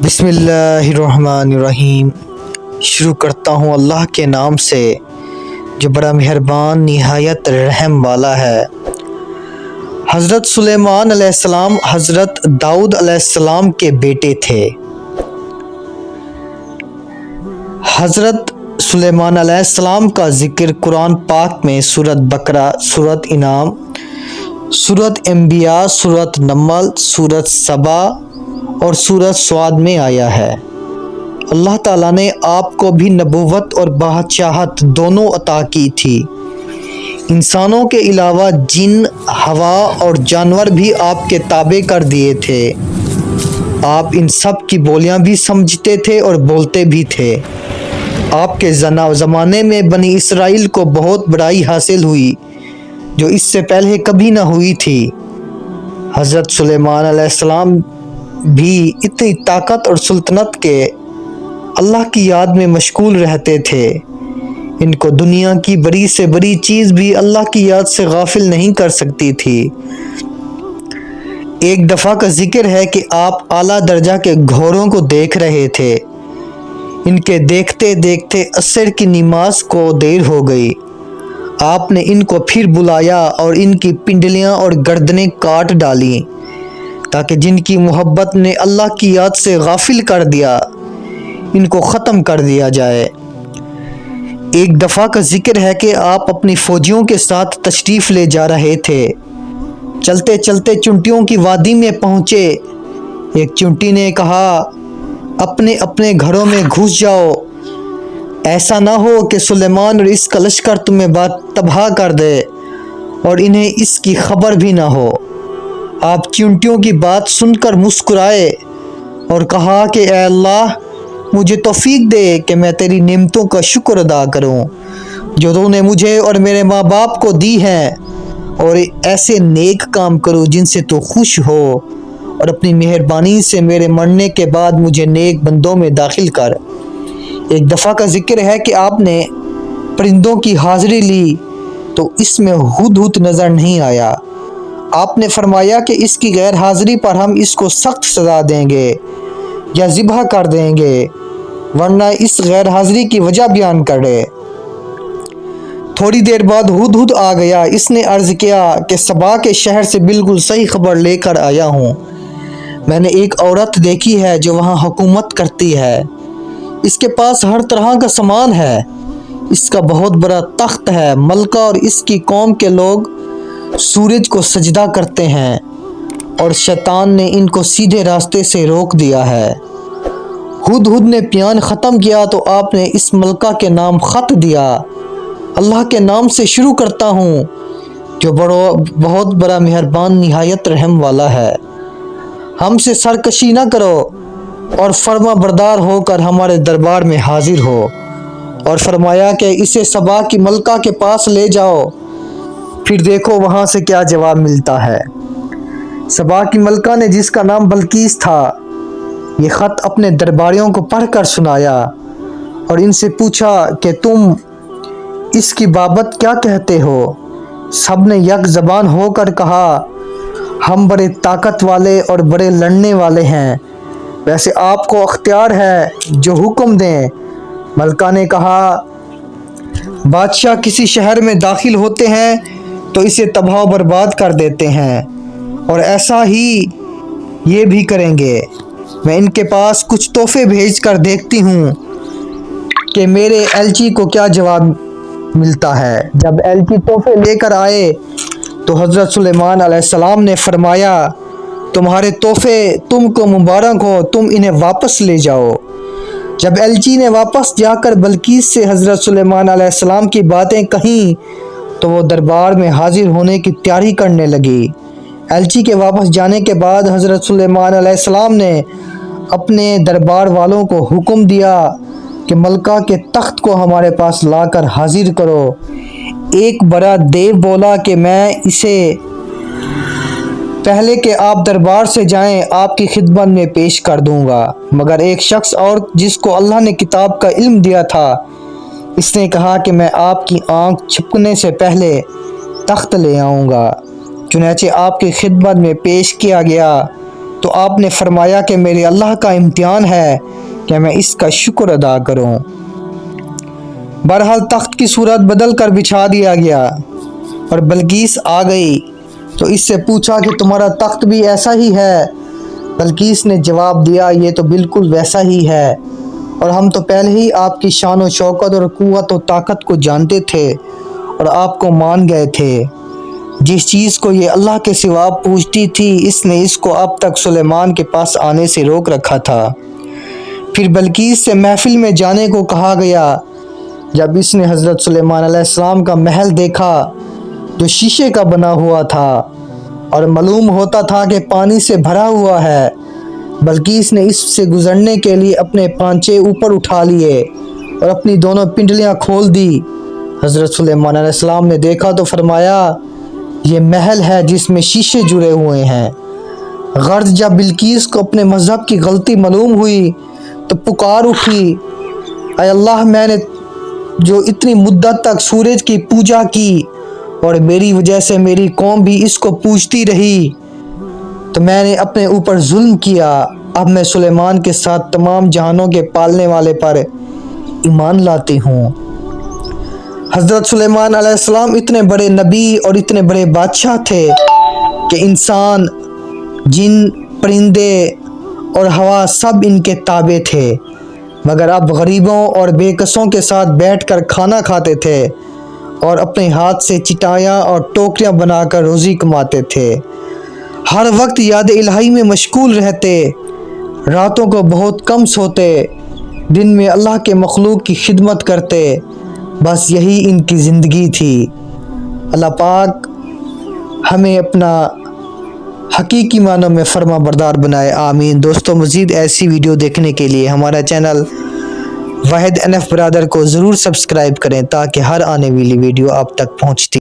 بسم اللہ الرحمن الرحیم۔ شروع کرتا ہوں اللہ کے نام سے جو بڑا مہربان نہایت رحم والا ہے۔ حضرت سلیمان علیہ السلام حضرت داؤد علیہ السلام کے بیٹے تھے۔ حضرت سلیمان علیہ السلام کا ذکر قرآن پاک میں سورۃ بقرہ، سورۃ انعام، سورۃ انبیاء، سورۃ نمل، سورۃ سبا اور سورۃ سعد میں آیا ہے۔ اللہ تعالیٰ نے آپ کو بھی نبوت اور بادشاہت دونوں عطا کی تھی۔ انسانوں کے علاوہ جن، ہوا اور جانور بھی آپ کے تابع کر دیے تھے۔ آپ ان سب کی بولیاں بھی سمجھتے تھے اور بولتے بھی تھے۔ آپ کے زمانے میں بنی اسرائیل کو بہت بڑائی حاصل ہوئی جو اس سے پہلے کبھی نہ ہوئی تھی۔ حضرت سلیمان علیہ السلام بھی اتنی طاقت اور سلطنت کے اللہ کی یاد میں مشغول رہتے تھے۔ ان کو دنیا کی بڑی سے بڑی چیز بھی اللہ کی یاد سے غافل نہیں کر سکتی تھی۔ ایک دفعہ کا ذکر ہے کہ آپ اعلیٰ درجہ کے گھوڑوں کو دیکھ رہے تھے۔ ان کے دیکھتے دیکھتے عصر کی نماز کو دیر ہو گئی۔ آپ نے ان کو پھر بلایا اور ان کی پنڈلیاں اور گردنیں کاٹ ڈالیں تاکہ جن کی محبت نے اللہ کی یاد سے غافل کر دیا ان کو ختم کر دیا جائے۔ ایک دفعہ کا ذکر ہے کہ آپ اپنی فوجیوں کے ساتھ تشریف لے جا رہے تھے۔ چلتے چلتے چونٹیوں کی وادی میں پہنچے۔ ایک چونٹی نے کہا، اپنے اپنے گھروں میں گھس جاؤ، ایسا نہ ہو کہ سلیمان اور اس کا لشکر تمہیں تباہ کر دے اور انہیں اس کی خبر بھی نہ ہو۔ آپ چونٹیوں کی بات سن کر مسکرائے اور کہا کہ اے اللہ، مجھے توفیق دے کہ میں تیری نعمتوں کا شکر ادا کروں جو تو نے مجھے اور میرے ماں باپ کو دی ہیں، اور ایسے نیک کام کروں جن سے تو خوش ہو، اور اپنی مہربانی سے میرے مرنے کے بعد مجھے نیک بندوں میں داخل کر۔ ایک دفعہ کا ذکر ہے کہ آپ نے پرندوں کی حاضری لی تو اس میں ہدہد نظر نہیں آیا۔ آپ نے فرمایا کہ اس کی غیر حاضری پر ہم اس کو سخت سزا دیں گے یا ذبح کر دیں گے، ورنہ اس غیر حاضری کی وجہ بیان کرے۔ تھوڑی دیر بعد ہدہد آ گیا۔ اس نے عرض کیا کہ سبا کے شہر سے بالکل صحیح خبر لے کر آیا ہوں۔ میں نے ایک عورت دیکھی ہے جو وہاں حکومت کرتی ہے۔ اس کے پاس ہر طرح کا سامان ہے۔ اس کا بہت بڑا تخت ہے۔ ملکہ اور اس کی قوم کے لوگ سورج کو سجدہ کرتے ہیں اور شیطان نے ان کو سیدھے راستے سے روک دیا ہے۔ ہدہد نے بیان ختم کیا تو آپ نے اس ملکہ کے نام خط دیا۔ اللہ کے نام سے شروع کرتا ہوں جو بہت بڑا مہربان نہایت رحم والا ہے۔ ہم سے سرکشی نہ کرو اور فرما بردار ہو کر ہمارے دربار میں حاضر ہو۔ اور فرمایا کہ اسے سبا کی ملکہ کے پاس لے جاؤ، پھر دیکھو وہاں سے کیا جواب ملتا ہے۔ سبا کی ملکہ نے، جس کا نام بلقیس تھا، یہ خط اپنے درباریوں کو پڑھ کر سنایا اور ان سے پوچھا کہ تم اس کی بابت کیا کہتے ہو؟ سب نے یک زبان ہو کر کہا، ہم بڑے طاقت والے اور بڑے لڑنے والے ہیں، ویسے آپ کو اختیار ہے جو حکم دیں۔ ملکہ نے کہا، بادشاہ کسی شہر میں داخل ہوتے ہیں تو اسے تباہ و برباد کر دیتے ہیں، اور ایسا ہی یہ بھی کریں گے۔ میں ان کے پاس کچھ تحفے بھیج کر دیکھتی ہوں کہ میرے ایلچی کو کیا جواب ملتا ہے۔ جب ایلچی تحفے لے کر آئے تو حضرت سلیمان علیہ السلام نے فرمایا، تمہارے تحفے تم کو مبارک ہو، تم انہیں واپس لے جاؤ۔ جب ایلچی نے واپس جا کر بلقیس سے حضرت سلیمان علیہ السلام کی باتیں کہیں تو وہ دربار میں حاضر ہونے کی تیاری کرنے لگی۔ ایلچی کے واپس جانے کے بعد حضرت سلیمان علیہ السلام نے اپنے دربار والوں کو حکم دیا کہ ملکہ کے تخت کو ہمارے پاس لا کر حاضر کرو۔ ایک بڑا دیو بولا کہ میں اسے پہلے کہ آپ دربار سے جائیں آپ کی خدمت میں پیش کر دوں گا، مگر ایک شخص اور جس کو اللہ نے کتاب کا علم دیا تھا، اس نے کہا کہ میں آپ کی آنکھ چھپکنے سے پہلے تخت لے آؤں گا۔ چنانچہ آپ کی خدمت میں پیش کیا گیا۔ تو آپ نے فرمایا کہ میرے اللہ کا امتحان ہے کہ میں اس کا شکر ادا کروں۔ بہرحال تخت کی صورت بدل کر بچھا دیا گیا اور بلقیس آ گئی تو اس سے پوچھا کہ تمہارا تخت بھی ایسا ہی ہے؟ بلقیس نے جواب دیا یہ تو بالکل ویسا ہی ہے، اور ہم تو پہلے ہی آپ کی شان و شوکت اور قوت و طاقت کو جانتے تھے اور آپ کو مان گئے تھے۔ جس چیز کو یہ اللہ کے سوا پوچھتی تھی اس نے اس کو اب تک سلیمان کے پاس آنے سے روک رکھا تھا۔ پھر بلقیس سے محفل میں جانے کو کہا گیا۔ جب اس نے حضرت سلیمان علیہ السلام کا محل دیکھا جو شیشے کا بنا ہوا تھا اور معلوم ہوتا تھا کہ پانی سے بھرا ہوا ہے، بلقیس نے اس سے گزرنے کے لیے اپنے پانچے اوپر اٹھا لیے اور اپنی دونوں پنڈلیاں کھول دی۔ حضرت سلیمان علیہ السلام نے دیکھا تو فرمایا یہ محل ہے جس میں شیشے جڑے ہوئے ہیں۔ غرض جب بلقیس کو اپنے مذہب کی غلطی معلوم ہوئی تو پکار اٹھی، اے اللہ، میں نے جو اتنی مدت تک سورج کی پوجا کی اور میری وجہ سے میری قوم بھی اس کو پوجتی رہی تو میں نے اپنے اوپر ظلم کیا۔ اب میں سلیمان کے ساتھ تمام جہانوں کے پالنے والے پر ایمان لاتی ہوں۔ حضرت سلیمان علیہ السلام اتنے بڑے نبی اور اتنے بڑے بادشاہ تھے کہ انسان، جن، پرندے اور ہوا سب ان کے تابع تھے، مگر اب غریبوں اور بے کسوں کے ساتھ بیٹھ کر کھانا کھاتے تھے اور اپنے ہاتھ سے چٹائیاں اور ٹوکریاں بنا کر روزی کماتے تھے۔ ہر وقت یاد الہی میں مشغول رہتے، راتوں کو بہت کم سوتے، دن میں اللہ کے مخلوق کی خدمت کرتے، بس یہی ان کی زندگی تھی۔ اللہ پاک ہمیں اپنا حقیقی معنوں میں فرما بردار بنائے، آمین۔ دوستوں، مزید ایسی ویڈیو دیکھنے کے لیے ہمارا چینل واحد NF برادر کو ضرور سبسکرائب کریں تاکہ ہر آنے والی ویڈیو آپ تک پہنچتی